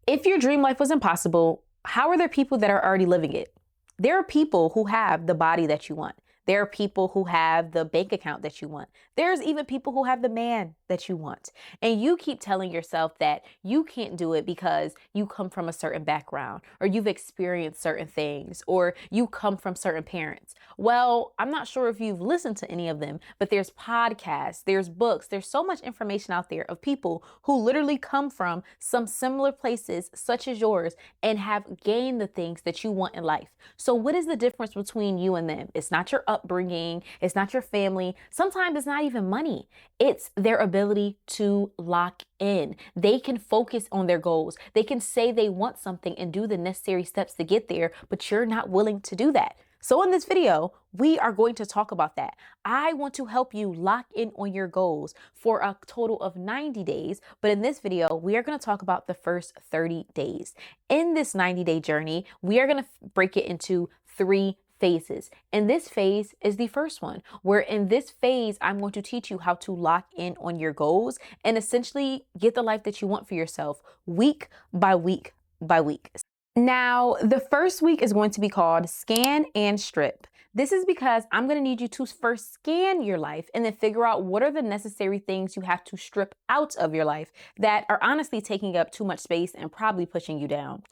If your dream life was impossible, how are there people that are already living it? There are people who have the body that you want. There are people who have the bank account that you want. There's even people who have the man that you want. And you keep telling yourself that you can't do it because you come from a certain background, or you've experienced certain things, or you come from certain parents. Well, I'm not sure if you've listened to any of them, but there's podcasts, there's books, there's so much information out there of people who literally come from some similar places such as yours and have gained the things that you want in life. So what is the difference between you and them? It's not your upbringing. It's not your family. Sometimes it's not even money. It's their ability to lock in. They can focus on their goals. They can say they want something and do the necessary steps to get there, but you're not willing to do that. So in this video, we are going to talk about that. I want to help you lock in on your goals for a total of 90 days. But in this video, we are going to talk about the first 30 days. In this 90-day journey, we are going to break it into 3 phases. And this phase is the first one, where in this phase, I'm going to teach you how to lock in on your goals and essentially get the life that you want for yourself week by week by week. Now, the first week is going to be called Scan and Strip. This is because I'm going to need you to first scan your life and then figure out what are the necessary things you have to strip out of your life that are honestly taking up too much space and probably pushing you down.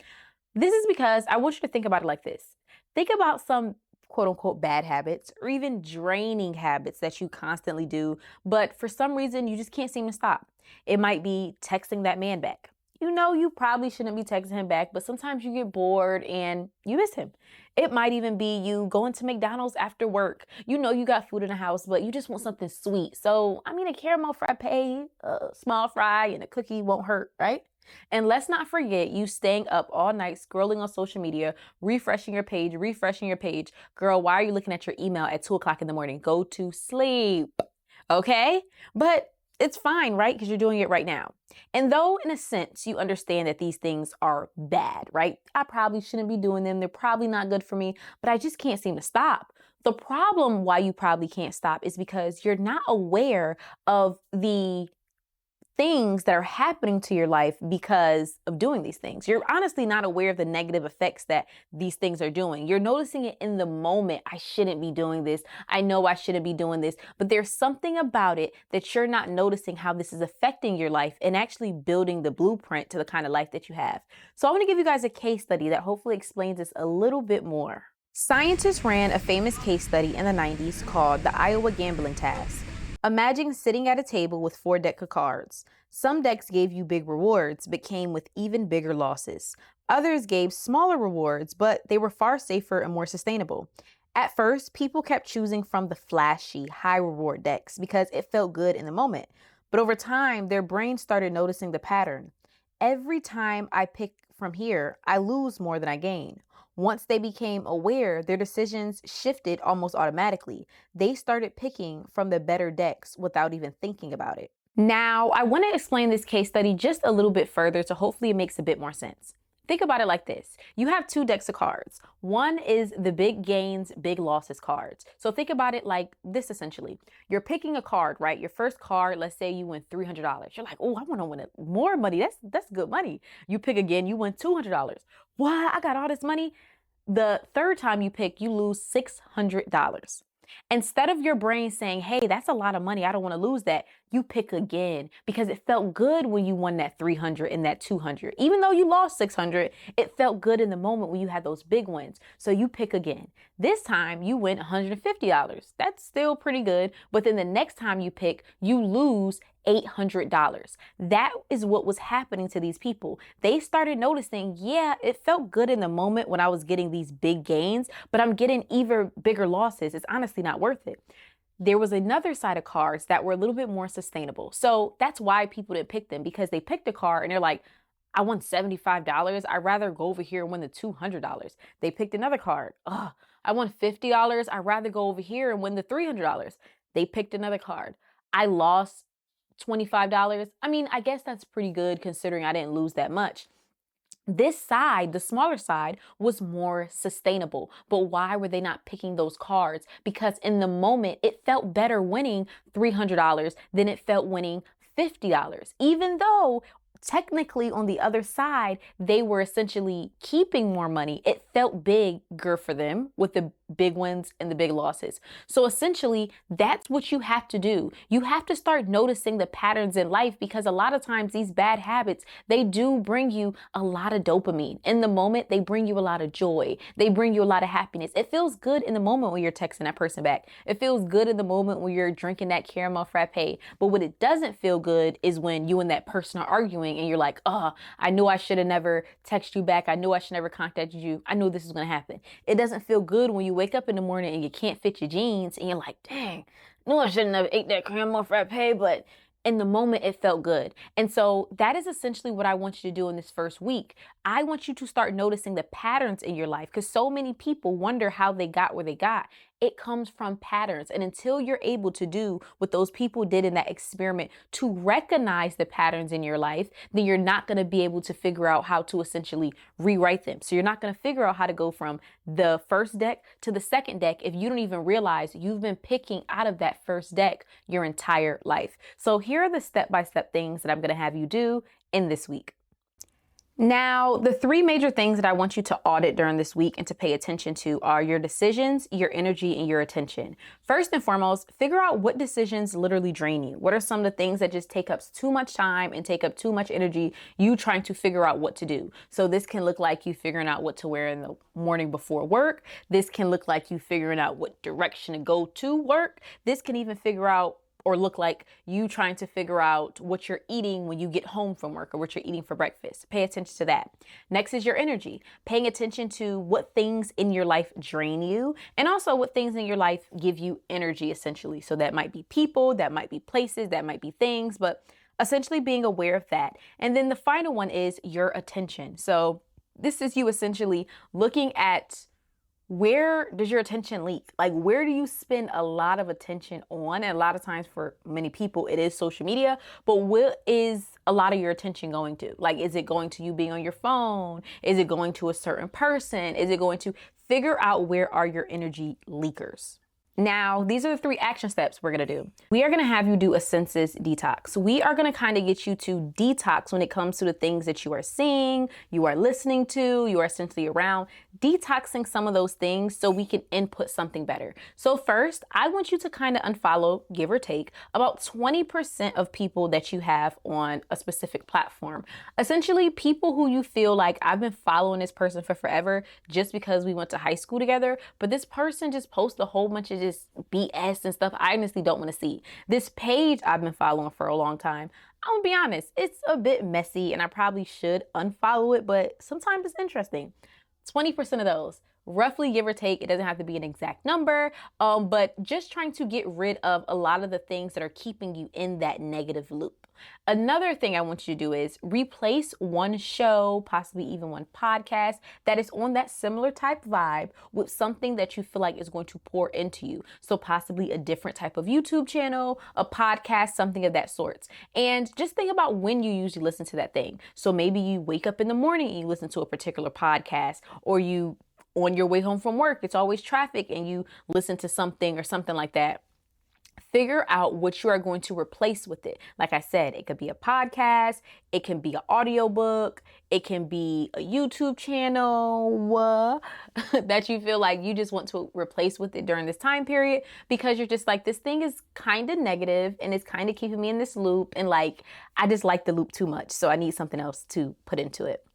This is because I want you to think about it like this. Think about some quote unquote bad habits or even draining habits that you constantly do, but for some reason you just can't seem to stop. It might be texting that man back. You know, you probably shouldn't be texting him back, but sometimes you get bored and you miss him. It might even be you going to McDonald's after work. You know you got food in the house, but you just want something sweet. So, a caramel frappe, a small fry, and a cookie won't hurt, right? And let's not forget you staying up all night, scrolling on social media, refreshing your page. Girl, why are you looking at your email at 2 o'clock in the morning? Go to sleep, okay? But it's fine, right? Because you're doing it right now. And though in a sense you understand that these things are bad, right? I probably shouldn't be doing them. They're probably not good for me, but I just can't seem to stop. The problem why you probably can't stop is because you're not aware of the things that are happening to your life because of doing these things. You're honestly not aware of the negative effects that these things are doing. You're noticing it in the moment. I shouldn't be doing this. I know I shouldn't be doing this, but there's something about it that you're not noticing how this is affecting your life and actually building the blueprint to the kind of life that you have. So I want to give you guys a case study that hopefully explains this a little bit more. Scientists ran a famous case study in the 90s called the Iowa Gambling Task. Imagine sitting at a table with 4 decks of cards. Some decks gave you big rewards, but came with even bigger losses. Others gave smaller rewards, but they were far safer and more sustainable. At first, people kept choosing from the flashy, high reward decks because it felt good in the moment. But over time, their brains started noticing the pattern. Every time I pick from here, I lose more than I gain. Once they became aware, their decisions shifted almost automatically. They started picking from the better decks without even thinking about it. Now, I want to explain this case study just a little bit further, so hopefully it makes a bit more sense. Think about it like this. You have 2 decks of cards. One is the big gains, big losses cards. So think about it like this essentially. You're picking a card, right? Your first card, let's say you win $300. You're like, oh, I want to win more money. That's good money. You pick again, you win $200. What? I got all this money. The third time you pick, you lose $600. Instead of your brain saying, hey, that's a lot of money, I don't want to lose that, you pick again because it felt good when you won that 300 and that 200. Even though you lost 600, it felt good in the moment when you had those big wins. So you pick again. This time you win $150. That's still pretty good. But then the next time you pick, you lose $800. That is what was happening to these people. They started noticing, yeah, it felt good in the moment when I was getting these big gains, but I'm getting even bigger losses. It's honestly not worth it. There was another side of cards that were a little bit more sustainable. So that's why people didn't pick them, because they picked a card and they're like, I won $75. I'd rather go over here and win the $200. They picked another card. I won $50. I'd rather go over here and win the $300. They picked another card. I lost $25. I guess that's pretty good considering I didn't lose that much. This side, the smaller side, was more sustainable. But why were they not picking those cards? Because in the moment, it felt better winning $300 than it felt winning $50. Even though technically on the other side, they were essentially keeping more money. It felt bigger for them with the big wins and the big losses. So essentially, that's what you have to do. You have to start noticing the patterns in life, because a lot of times these bad habits, they do bring you a lot of dopamine. In the moment, they bring you a lot of joy. They bring you a lot of happiness. It feels good in the moment when you're texting that person back. It feels good in the moment when you're drinking that caramel frappe. But what it doesn't feel good is when you and that person are arguing and you're like, oh, I knew I should have never texted you back. I knew I should never contacted you. I knew this was going to happen. It doesn't feel good when you wake up in the morning and you can't fit your jeans and you're like, dang, no, I shouldn't have ate that caramel frappe, but in the moment it felt good. And so that is essentially what I want you to do in this first week. I want you to start noticing the patterns in your life, because so many people wonder how they got where they got. It comes from patterns. And until you're able to do what those people did in that experiment, to recognize the patterns in your life, then you're not going to be able to figure out how to essentially rewrite them. So you're not going to figure out how to go from the first deck to the second deck if you don't even realize you've been picking out of that first deck your entire life. So here are the step-by-step things that I'm going to have you do in this week. Now, the three major things that I want you to audit during this week and to pay attention to are your decisions, your energy, and your attention. First and foremost, figure out what decisions literally drain you. What are some of the things that just take up too much time and take up too much energy, you trying to figure out what to do? So this can look like you figuring out what to wear in the morning before work. This can look like you figuring out what direction to go to work. This can even figure out or look like you trying to figure out what you're eating when you get home from work or what you're eating for breakfast. Pay attention to that. Next is your energy. Paying attention to what things in your life drain you and also what things in your life give you energy, essentially. So that might be people, that might be places, that might be things, but essentially being aware of that. And then the final one is your attention. So this is you essentially looking at, where does your attention leak? Like, where do you spend a lot of attention on? And a lot of times for many people, it is social media, but what is a lot of your attention going to? Like, is it going to you being on your phone? Is it going to a certain person? Is it going to figure out where are your energy leakers? Now, these are the 3 action steps we're going to do. We are going to have you do a senses detox. We are going to kind of get you to detox when it comes to the things that you are seeing, you are listening to, you are essentially around, detoxing some of those things so we can input something better. So first, I want you to kind of unfollow, give or take, about 20% of people that you have on a specific platform. Essentially, people who you feel like, I've been following this person for forever just because we went to high school together, but this person just posts a whole bunch of just BS and stuff I honestly don't want to see. This page I've been following for a long time, I'm gonna be honest, it's a bit messy and I probably should unfollow it, but sometimes it's interesting. 20% of those, roughly give or take, it doesn't have to be an exact number, but just trying to get rid of a lot of the things that are keeping you in that negative loop. Another thing I want you to do is replace one show, possibly even one podcast that is on that similar type vibe with something that you feel like is going to pour into you. So possibly a different type of YouTube channel, a podcast, something of that sort. And just think about when you usually listen to that thing. So maybe you wake up in the morning and you listen to a particular podcast, or you on your way home from work, it's always traffic and you listen to something or something like that. Figure out what you are going to replace with it. Like I said, it could be a podcast, it can be an audiobook, it can be a YouTube channel that you feel like you just want to replace with it during this time period, because you're just like, this thing is kind of negative and it's kind of keeping me in this loop, and like, I just like the loop too much, so I need something else to put into it.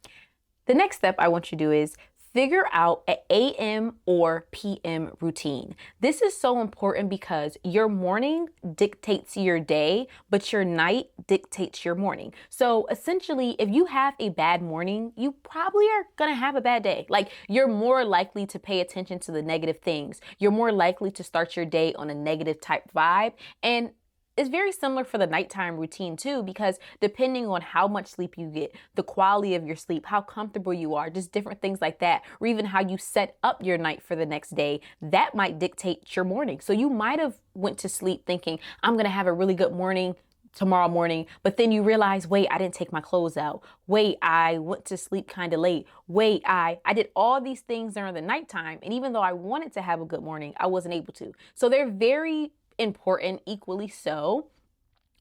The next step I want you to do is figure out an AM or PM routine. This is so important because your morning dictates your day, but your night dictates your morning. So essentially, if you have a bad morning, you probably are gonna have a bad day. Like, you're more likely to pay attention to the negative things. You're more likely to start your day on a negative type vibe. And it's very similar for the nighttime routine too, because depending on how much sleep you get, the quality of your sleep, how comfortable you are, just different things like that, or even how you set up your night for the next day, that might dictate your morning. So you might have went to sleep thinking, I'm going to have a really good morning tomorrow morning, but then you realize, wait, I didn't take my clothes out. Wait, I went to sleep kind of late. Wait, I did all these things during the nighttime. And even though I wanted to have a good morning, I wasn't able to. So they're very important, equally so.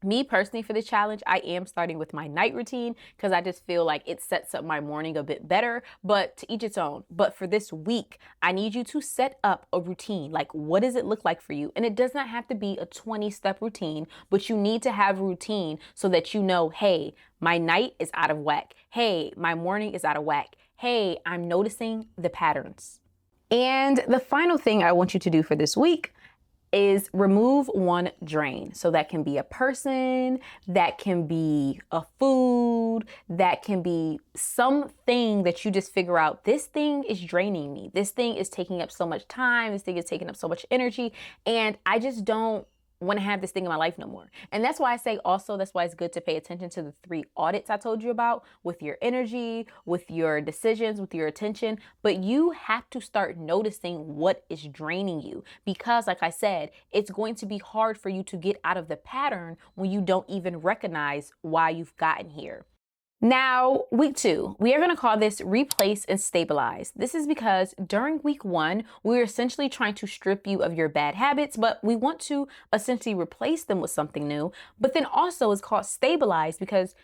Me personally, for the challenge, I am starting with my night routine because I just feel like it sets up my morning a bit better, but to each its own. But for this week, I need you to set up a routine. Like, what does it look like for you? And it does not have to be a 20-step routine, but you need to have a routine so that you know, hey, my night is out of whack. Hey, my morning is out of whack. Hey, I'm noticing the patterns. And the final thing I want you to do for this week is remove one drain. So that can be a person, that can be a food, that can be something that you just figure out, this thing is draining me. This thing is taking up so much time. This thing is taking up so much energy. And I just don't want to have this thing in my life no more. And that's why I say also, that's why it's good to pay attention to the 3 audits I told you about with your energy, with your decisions, with your attention. But you have to start noticing what is draining you because, like I said, it's going to be hard for you to get out of the pattern when you don't even recognize why you've gotten here. Now, week 2, we are going to call this replace and stabilize. This is because during week 1, we're essentially trying to strip you of your bad habits, but we want to essentially replace them with something new. But then also it's called stabilize because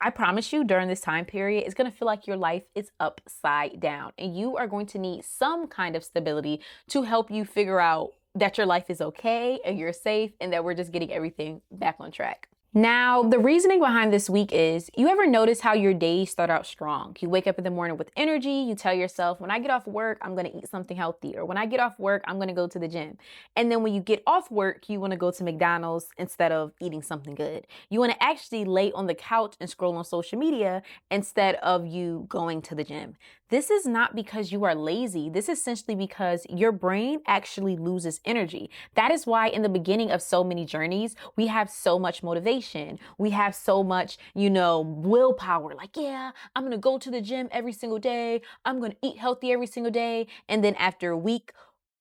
I promise you during this time period, it's going to feel like your life is upside down and you are going to need some kind of stability to help you figure out that your life is okay and you're safe and that we're just getting everything back on track. Now, the reasoning behind this week is, you ever notice how your days start out strong? You wake up in the morning with energy, you tell yourself, when I get off work, I'm gonna eat something healthy, or when I get off work, I'm gonna go to the gym. And then when you get off work, you wanna go to McDonald's instead of eating something good. You wanna actually lay on the couch and scroll on social media instead of you going to the gym. This is not because you are lazy. This is essentially because your brain actually loses energy. That is why in the beginning of so many journeys, we have so much motivation. We have so much, willpower. Like, yeah, I'm going to go to the gym every single day. I'm going to eat healthy every single day. And then after a week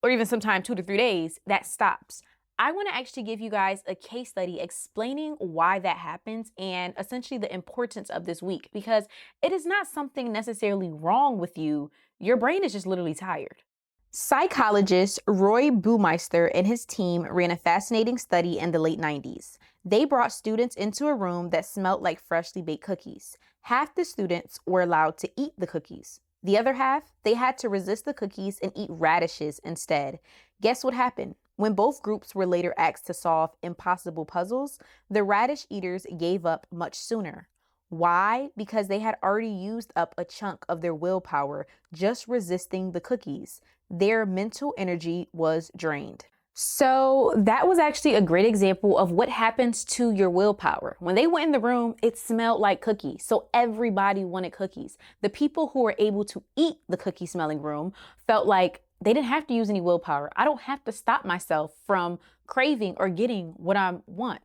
or even sometime 2 to 3 days, that stops. I want to actually give you guys a case study explaining why that happens and essentially the importance of this week, because it is not something necessarily wrong with you. Your brain is just literally tired. Psychologist Roy Baumeister and his team ran a fascinating study in the late 90s. They brought students into a room that smelled like freshly baked cookies. Half the students were allowed to eat the cookies. The other half, they had to resist the cookies and eat radishes instead. Guess what happened? When both groups were later asked to solve impossible puzzles, the radish eaters gave up much sooner. Why? Because they had already used up a chunk of their willpower just resisting the cookies. Their mental energy was drained. So that was actually a great example of what happens to your willpower. When they went in the room, it smelled like cookies. So everybody wanted cookies. The people who were able to eat the cookie smelling room felt like they didn't have to use any willpower. I don't have to stop myself from craving or getting what I want.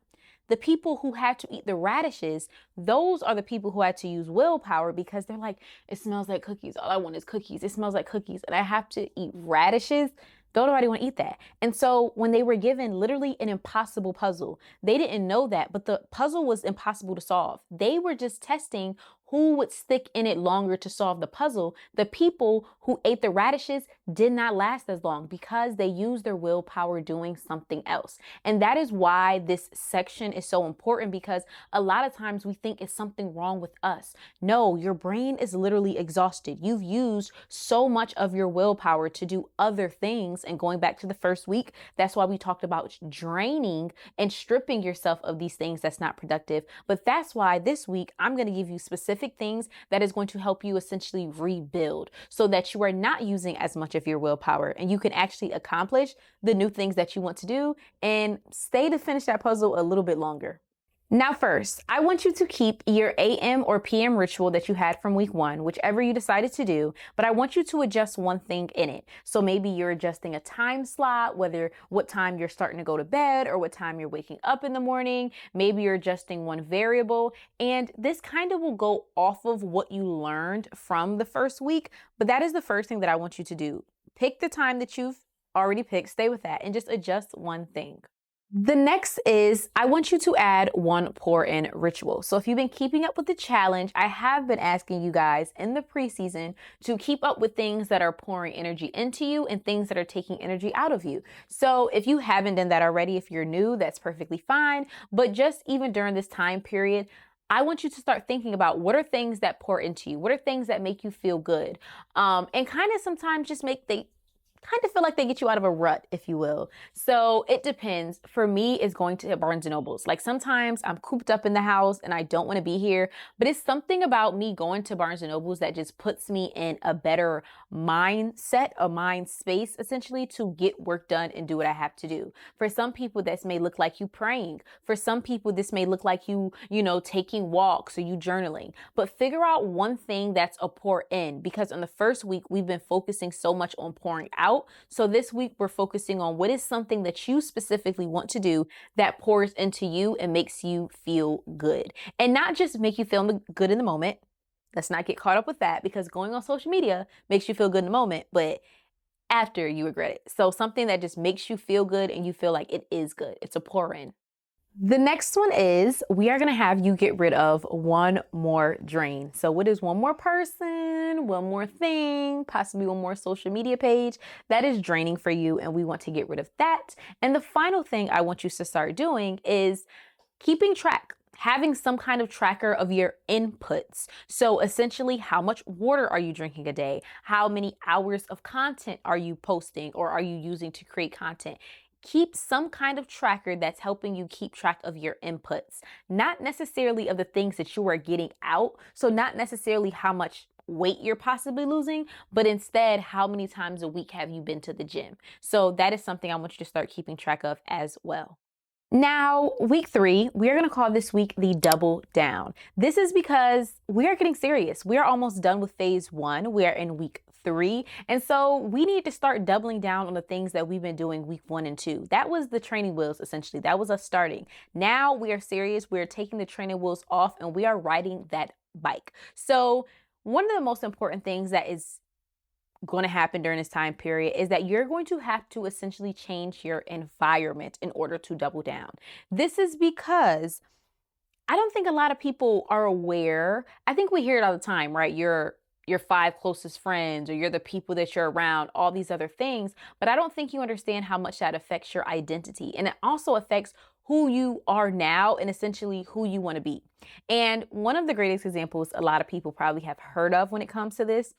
The people who had to eat the radishes, those are the people who had to use willpower because they're like, it smells like cookies. All I want is cookies. It smells like cookies. And I have to eat radishes. Don't nobody want to eat that. And so when they were given literally an impossible puzzle, they didn't know that, but the puzzle was impossible to solve. They were just testing who would stick in it longer to solve the puzzle. The people who ate the radishes did not last as long because they used their willpower doing something else. And that is why this section is so important, because a lot of times we think it's something wrong with us. No, your brain is literally exhausted. You've used so much of your willpower to do other things. And going back to the first week, that's why we talked about draining and stripping yourself of these things that's not productive. But that's why this week I'm going to give you specific things that is going to help you essentially rebuild so that you are not using as much of your willpower and you can actually accomplish the new things that you want to do and stay to finish that puzzle a little bit longer. Now, first, I want you to keep your AM or PM ritual that you had from week 1, whichever you decided to do, but I want you to adjust one thing in it. So maybe you're adjusting a time slot, whether what time you're starting to go to bed or what time you're waking up in the morning. Maybe you're adjusting one variable, and this kind of will go off of what you learned from the first week, but that is the first thing that I want you to do. Pick the time that you've already picked, stay with that, and just adjust one thing. The next is I want you to add one pour in ritual. So if you've been keeping up with the challenge, I have been asking you guys in the preseason to keep up with things that are pouring energy into you and things that are taking energy out of you. So if you haven't done that already, if you're new, that's perfectly fine. But just even during this time period, I want you to start thinking about what are things that pour into you? What are things that make you feel good? And kind of sometimes just make they kind of feel like they get you out of a rut, if you will. So it depends. For me, it's going to Barnes and Nobles. Like sometimes I'm cooped up in the house and I don't want to be here, but it's something about me going to Barnes and Nobles that just puts me in a better mindset, a mind space, essentially, to get work done and do what I have to do. For some people, this may look like you praying. For some people, this may look like you taking walks or you journaling. But figure out one thing that's a pour in, because on the first week, we've been focusing so much on pouring out. So this week we're focusing on what is something that you specifically want to do that pours into you and makes you feel good. And not just make you feel good in the moment. Let's not get caught up with that, because going on social media makes you feel good in the moment, but after you regret it. So something that just makes you feel good and you feel like it is good. It's a pour in. The next one is we are going to have you get rid of one more drain. So what is one more person, one more thing, possibly one more social media page that is draining for you, and we want to get rid of that. And the final thing I want you to start doing is keeping track, having some kind of tracker of your inputs. So essentially, how much water are you drinking a day? How many hours of content are you posting or are you using to create content? Keep some kind of tracker that's helping you keep track of your inputs, not necessarily of the things that you are getting out. So not necessarily how much weight you're possibly losing, but instead how many times a week have you been to the gym. So that is something I want you to start keeping track of as well. Now, week 3, we are going to call this week the double down. This is because we are getting serious. We are almost done with phase 1. We are in week 3. And so we need to start doubling down on the things that we've been doing week 1 and 2. That was the training wheels, essentially. That was us starting. Now we are serious. We're taking the training wheels off and we are riding that bike. So one of the most important things that is going to happen during this time period is that you're going to have to essentially change your environment in order to double down. This is because I don't think a lot of people are aware. I think we hear it all the time, right? Your 5 closest friends, or you're the people that you're around, all these other things. But I don't think you understand how much that affects your identity. And it also affects who you are now and essentially who you want to be. And one of the greatest examples a lot of people probably have heard of when it comes to this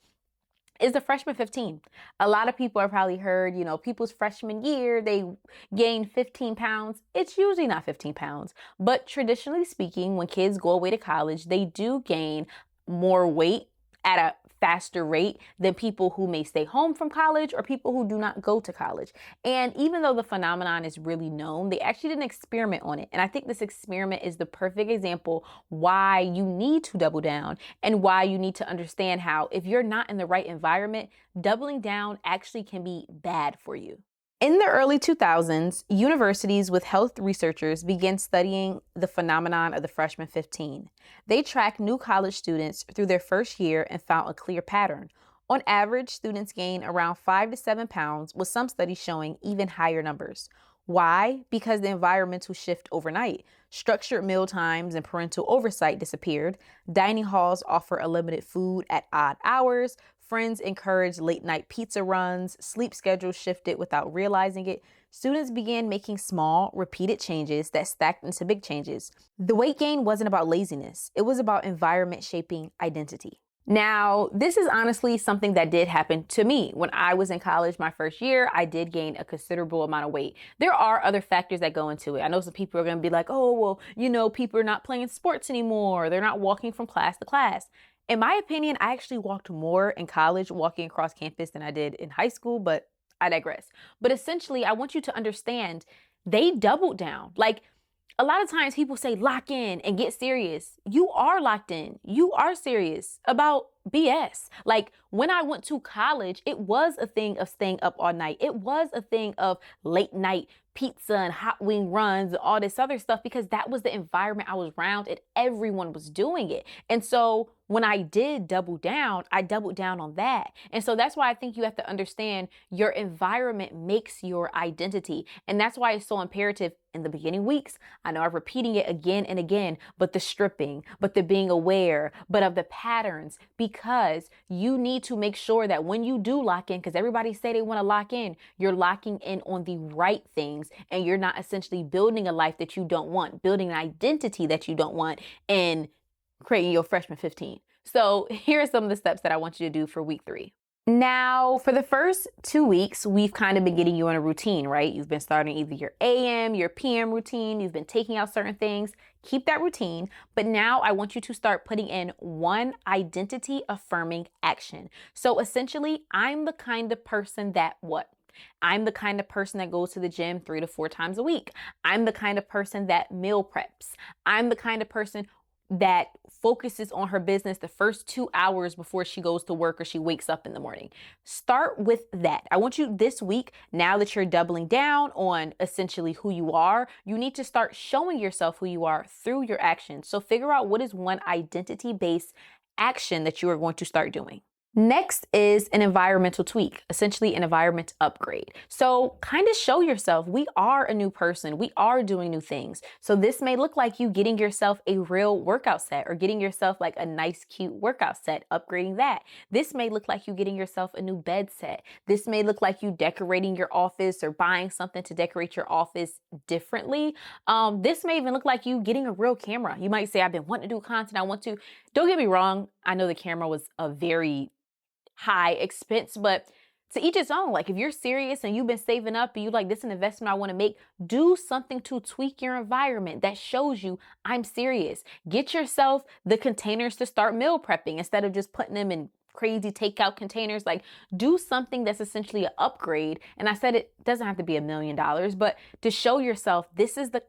is the freshman 15. A lot of people have probably heard, people's freshman year, they gain 15 pounds. It's usually not 15 pounds, but traditionally speaking, when kids go away to college, they do gain more weight at a faster rate than people who may stay home from college or people who do not go to college. And even though the phenomenon is really known, they actually did an experiment on it. And I think this experiment is the perfect example why you need to double down and why you need to understand how, if you're not in the right environment, doubling down actually can be bad for you. In the early 2000s, universities with health researchers began studying the phenomenon of the freshman 15. They tracked new college students through their first year and found a clear pattern. On average, students gain around 5 to 7 pounds, with some studies showing even higher numbers. Why? Because the environmental shift overnight. Structured meal times and parental oversight disappeared. Dining halls offer unlimited food at odd hours. Friends encouraged late night pizza runs. Sleep schedules shifted without realizing it. Students began making small, repeated changes that stacked into big changes. The weight gain wasn't about laziness. It was about environment shaping identity. Now, this is honestly something that did happen to me. When I was in college my first year, I did gain a considerable amount of weight. There are other factors that go into it. I know some people are going to be like, oh, well, people are not playing sports anymore. They're not walking from class to class. In my opinion, I actually walked more in college walking across campus than I did in high school, but I digress. But essentially, I want you to understand they doubled down. Like, a lot of times people say lock in and get serious. You are locked in. You are serious about BS. Like when I went to college, it was a thing of staying up all night. It was a thing of late night pizza and hot wing runs and all this other stuff, because that was the environment I was around and everyone was doing it. And so when I did double down, I doubled down on that. And so that's why I think you have to understand your environment makes your identity. And that's why it's so imperative in the beginning weeks. I know I'm repeating it again and again, but the stripping, but the being aware, but of the patterns, because you need to make sure that when you do lock in, because everybody say they want to lock in, you're locking in on the right things, and you're not essentially building a life that you don't want, building an identity that you don't want, and creating your freshman 15. So here are some of the steps that I want you to do for week 3. Now, for the first 2 weeks, we've kind of been getting you on a routine, right? You've been starting either your AM, your PM routine. You've been taking out certain things. Keep that routine. But now I want you to start putting in one identity affirming action. So essentially, I'm the kind of person that what? I'm the kind of person that goes to the gym 3 to 4 times a week. I'm the kind of person that meal preps. I'm the kind of person that focuses on her business the first 2 hours before she goes to work or she wakes up in the morning. Start with that. I want you this week, now that you're doubling down on essentially who you are, you need to start showing yourself who you are through your actions. So figure out what is one identity-based action that you are going to start doing. Next is an environmental tweak, essentially an environment upgrade. So kind of show yourself, we are a new person. We are doing new things. So this may look like you getting yourself a real workout set, or getting yourself like a nice, cute workout set, upgrading that. This may look like you getting yourself a new bed set. This may look like you decorating your office or buying something to decorate your office differently. This may even look like you getting a real camera. You might say, I've been wanting to do content. I want to. Don't get me wrong. I know the camera was a very high expense, but to each its own. Like if you're serious and you've been saving up and you like, this is an investment I want to make, do something to tweak your environment that shows you I'm serious. Get yourself the containers to start meal prepping instead of just putting them in crazy takeout containers. Like do something that's essentially an upgrade. And I said it doesn't have to be $1 million, but to show yourself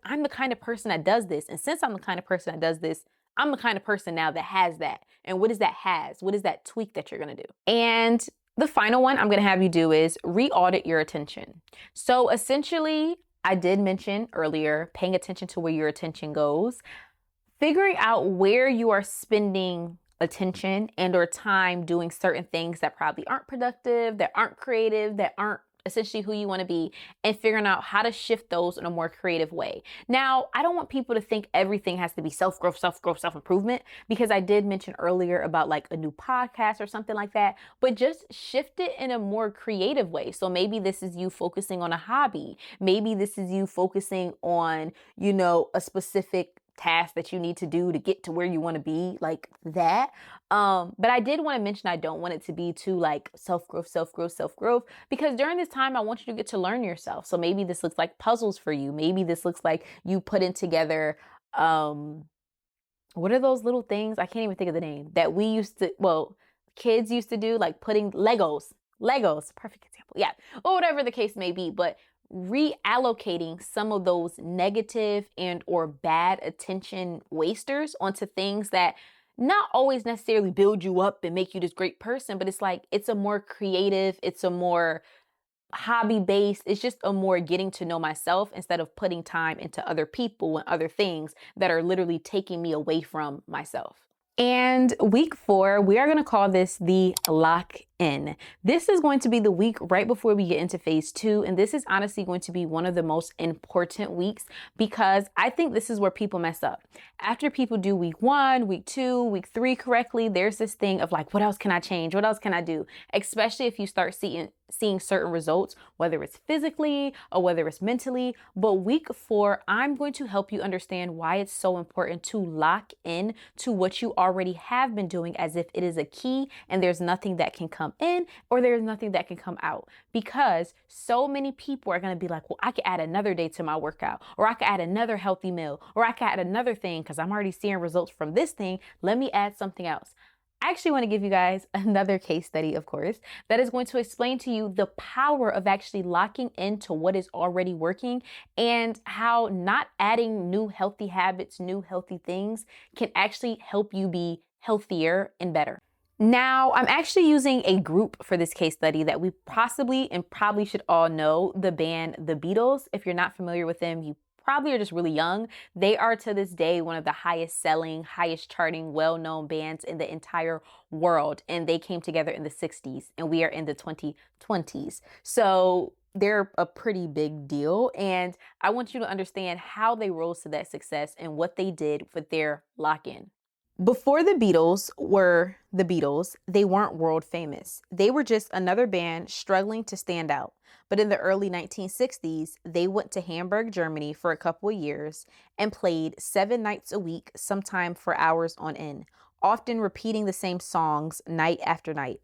I'm the kind of person that does this. And since I'm the kind of person that does this, I'm the kind of person now that has that. And what is that has? What is that tweak that you're going to do? And the final one I'm going to have you do is re-audit your attention. So essentially, I did mention earlier, paying attention to where your attention goes, figuring out where you are spending attention and or time doing certain things that probably aren't productive, that aren't creative, that aren't essentially who you want to be, and figuring out how to shift those in a more creative way. Now, I don't want people to think everything has to be self-growth, self-improvement, because I did mention earlier about like a new podcast or something like that, but just shift it in a more creative way. So maybe this is you focusing on a hobby. Maybe this is you focusing on, a specific task that you need to do to get to where you want to be, like that. But I did want to mention, I don't want it to be too like self-growth, because during this time, I want you to get to learn yourself. So maybe this looks like puzzles for you. Maybe this looks like you putting together, what are those little things? I can't even think of the name that kids used to do, like putting Legos, perfect example. Yeah. Or whatever the case may be, but reallocating some of those negative and or bad attention wasters onto things that not always necessarily build you up and make you this great person, but it's like, it's a more creative, it's a more hobby-based, it's just a more getting to know myself instead of putting time into other people and other things that are literally taking me away from myself. And week 4, we are going to call this the lock in. This is going to be the week right before we get into phase 2. And this is honestly going to be one of the most important weeks, because I think this is where people mess up. After people do week 1, week 2, week 3 correctly, there's this thing of like, what else can I change? What else can I do? Especially if you start seeing certain results, whether it's physically or whether it's mentally. But week 4, I'm going to help you understand why it's so important to lock in to what you already have been doing, as if it is a key and there's nothing that can come in or there's nothing that can come out. Because so many people are going to be like, well, I could add another day to my workout, or I could add another healthy meal, or I could add another thing because I'm already seeing results from this thing. Let me add something else. I actually want to give you guys another case study, of course, that is going to explain to you the power of actually locking into what is already working, and how not adding new healthy habits, new healthy things can actually help you be healthier and better. Now, I'm actually using a group for this case study that we possibly and probably should all know, the band The Beatles. If you're not familiar with them, you probably are just really young. They are to this day one of the highest selling, highest charting, well-known bands in the entire world. And they came together in the 60s and we are in the 2020s. So they're a pretty big deal. And I want you to understand how they rose to that success and what they did with their lock-in. Before the Beatles were the Beatles, they weren't world famous. They were just another band struggling to stand out. But in the early 1960s, they went to Hamburg, Germany for a couple of years and played 7 nights a week, sometime for hours on end, often repeating the same songs night after night.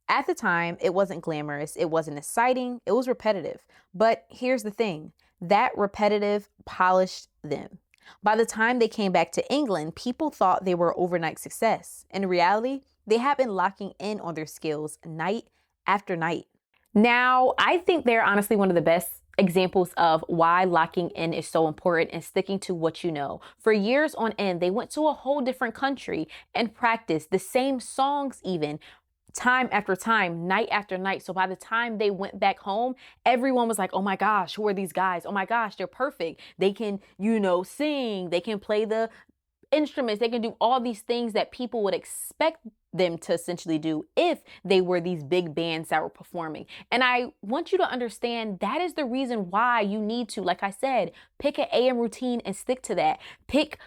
At the time, it wasn't glamorous, it wasn't exciting, it was repetitive. But here's the thing, that repetitive polished them. By the time they came back to England, people thought they were overnight success. In reality, they had been locking in on their skills night after night. Now, I think they're honestly one of the best examples of why locking in is so important and sticking to what you know. For years on end, they went to a whole different country and practiced the same songs even, time after time, night after night. So by the time they went back home, everyone was like, oh my gosh, who are these guys? Oh my gosh, they're perfect. They can, sing, they can play the instruments, they can do all these things that people would expect them to essentially do if they were these big bands that were performing. And I want you to understand that is the reason why you need to, like I said, pick an AM routine and stick to that. Pick,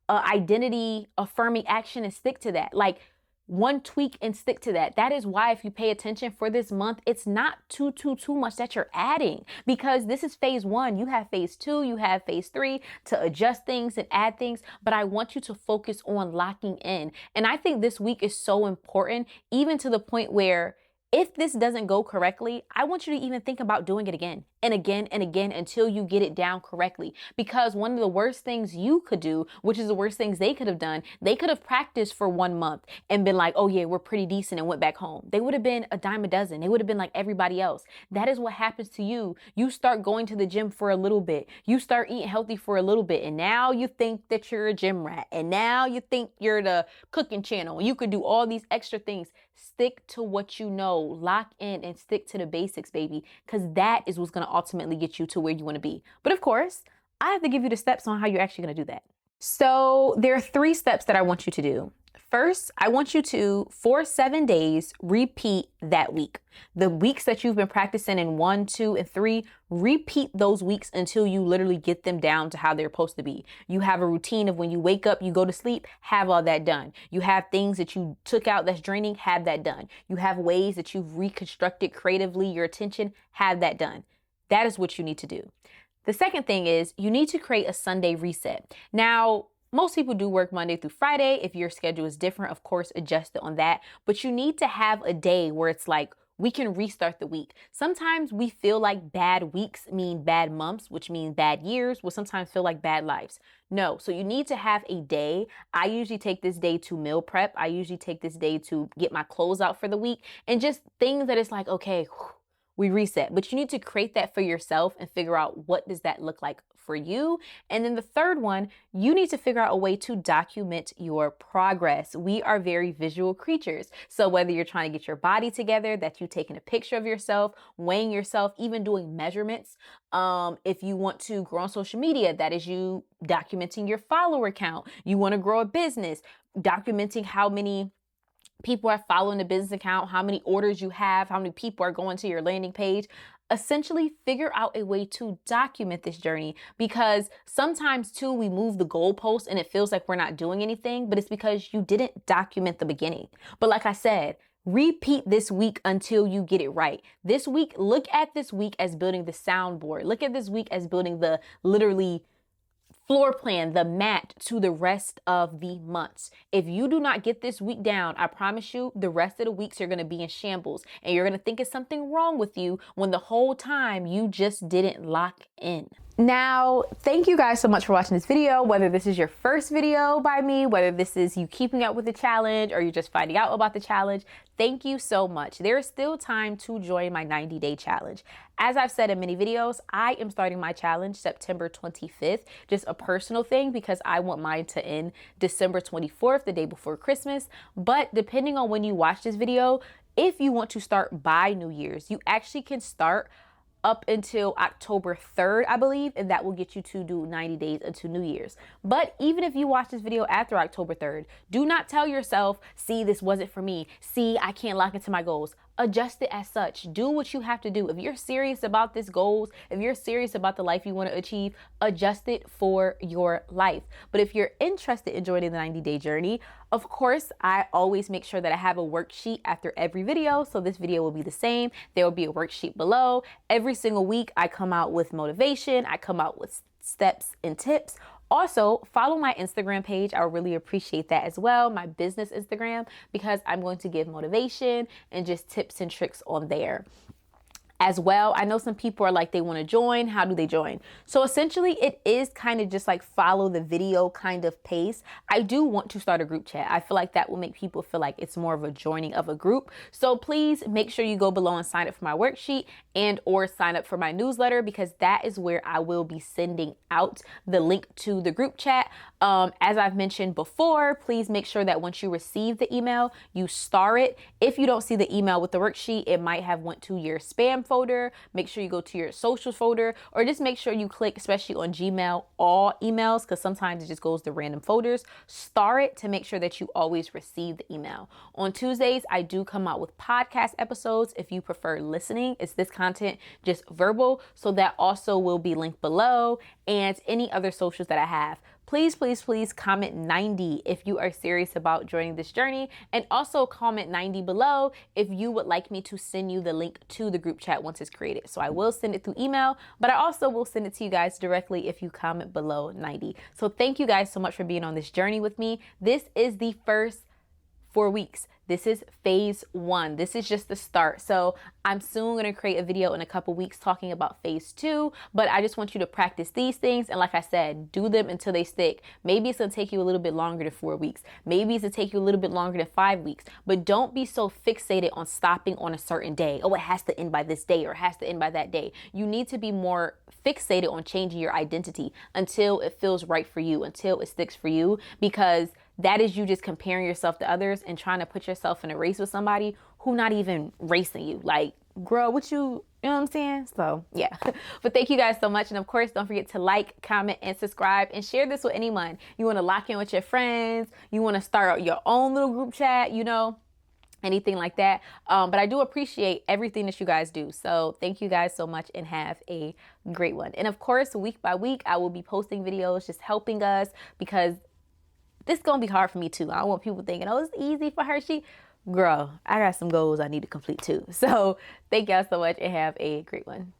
identity affirming action and stick to that. Like, one tweak and stick to that. That is why if you pay attention for this month, it's not too much that you're adding, because this is phase 1. You have phase 2, you have phase 3 to adjust things and add things. But I want you to focus on locking in. And I think this week is so important, even to the point where if this doesn't go correctly, I want you to even think about doing it again and again and again until you get it down correctly. Because one of the worst things you could do, which is the worst things they could have done, they could have practiced for 1 month and been like, oh yeah, we're pretty decent, and went back home. They would have been a dime a dozen. They would have been like everybody else. That is what happens to you. You start going to the gym for a little bit. You start eating healthy for a little bit. And now you think that you're a gym rat. And now you think you're the cooking channel. You could do all these extra things. Stick to what you know, lock in and stick to the basics, baby, because that is what's going to ultimately get you to where you want to be. But of course, I have to give you the steps on how you're actually going to do that. So there are 3 steps that I want you to do. First, I want you to, for 7 days, repeat that week. The weeks that you've been practicing in 1, 2, and 3, repeat those weeks until you literally get them down to how they're supposed to be. You have a routine of when you wake up, you go to sleep, have all that done. You have things that you took out that's draining, have that done. You have ways that you've reconstructed creatively your attention, have that done. That is what you need to do. The second thing is you need to create a Sunday reset. Now, most people do work Monday through Friday. If your schedule is different, of course, adjust it on that. But you need to have a day where it's like, we can restart the week. Sometimes we feel like bad weeks mean bad months, which means bad years, will sometimes feel like bad lives. No, so you need to have a day. I usually take this day to meal prep. I usually take this day to get my clothes out for the week, and just things that it's like, okay, we reset. But you need to create that for yourself and figure out what does that look like for you. And then the third one, you need to figure out a way to document your progress. We are very visual creatures. So whether you're trying to get your body together, that you taking a picture of yourself, weighing yourself, even doing measurements. If you want to grow on social media, that is you documenting your follower count. You want to grow a business, documenting how many people are following the business account, how many orders you have, how many people are going to your landing page. Essentially figure out a way to document this journey, because sometimes too, we move the goalpost and it feels like we're not doing anything, but it's because you didn't document the beginning. But like I said, repeat this week until you get it right. This week, look at this week as building the soundboard. Look at this week as building the literally floor plan, the mat to the rest of the months. If you do not get this week down, I promise you the rest of the weeks are going to be in shambles, and you're going to think it's something wrong with you when the whole time you just didn't lock in. Now, thank you guys so much for watching this video. Whether this is your first video by me, whether this is you keeping up with the challenge, or you're just finding out about the challenge, thank you so much. There is still time to join my 90-day challenge. As I've said in many videos, I am starting my challenge September 25th, just a personal thing, because I want mine to end December 24th, the day before Christmas. But depending on when you watch this video, if you want to start by New Year's, you actually can start up until October 3rd, I believe, and that will get you to do 90 days until New Year's. But even if you watch this video after October 3rd, do not tell yourself, see, this wasn't for me. See, I can't lock into my goals. Adjust it as such. Do what you have to do. If you're serious about this goals, if you're serious about the life you want to achieve, adjust it for your life. But if you're interested in joining the 90-day journey, of course, I always make sure that I have a worksheet after every video. So this video will be the same. There will be a worksheet below. Every single week, I come out with motivation. I come out with steps and tips. Also, follow my Instagram page. I would really appreciate that as well, my business Instagram, because I'm going to give motivation and just tips and tricks on there as well. I know some people are like, they want to join. How do they join? So essentially it is kind of just like follow the video kind of pace. I do want to start a group chat. I feel like that will make people feel like it's more of a joining of a group. So please make sure you go below and sign up for my worksheet and or sign up for my newsletter, because that is where I will be sending out the link to the group chat. As I've mentioned before, please make sure that once you receive the email, you star it. If you don't see the email with the worksheet, it might have went to your spam folder. Make sure you go to your social folder, or just make sure you click, especially on Gmail, all emails, because sometimes it just goes to random folders. Star it to make sure that you always receive the email. On Tuesdays, I do come out with podcast episodes. If you prefer listening, it's this content, just verbal. So that also will be linked below, and any other socials that I have. Please, please, please comment 90 if you are serious about joining this journey, and also comment 90 below if you would like me to send you the link to the group chat once it's created. So I will send it through email, but I also will send it to you guys directly if you comment below 90. So thank you guys so much for being on this journey with me. This is the first 4 weeks. This is phase 1. This is just the start. So I'm soon going to create a video in a couple weeks talking about phase 2, but I just want you to practice these things. And like I said, do them until they stick. Maybe it's going to take you a little bit longer than 4 weeks. Maybe it's going to take you a little bit longer than 5 weeks, but don't be so fixated on stopping on a certain day. Oh, it has to end by this day, or it has to end by that day. You need to be more fixated on changing your identity until it feels right for you, until it sticks for you, because that is you just comparing yourself to others and trying to put yourself in a race with somebody who not even racing you. Like, girl, what you know what I'm saying? So yeah, but thank you guys so much. And of course, don't forget to like, comment, and subscribe, and share this with anyone. You want to lock in with your friends, you want to start out your own little group chat, you know, anything like that. But I do appreciate everything that you guys do. So thank you guys so much, and have a great one. And of course, week by week, I will be posting videos just helping us, because this is going to be hard for me too. I don't want people thinking, oh, it's easy for her. Girl, I got some goals I need to complete too. So thank y'all so much, and have a great one.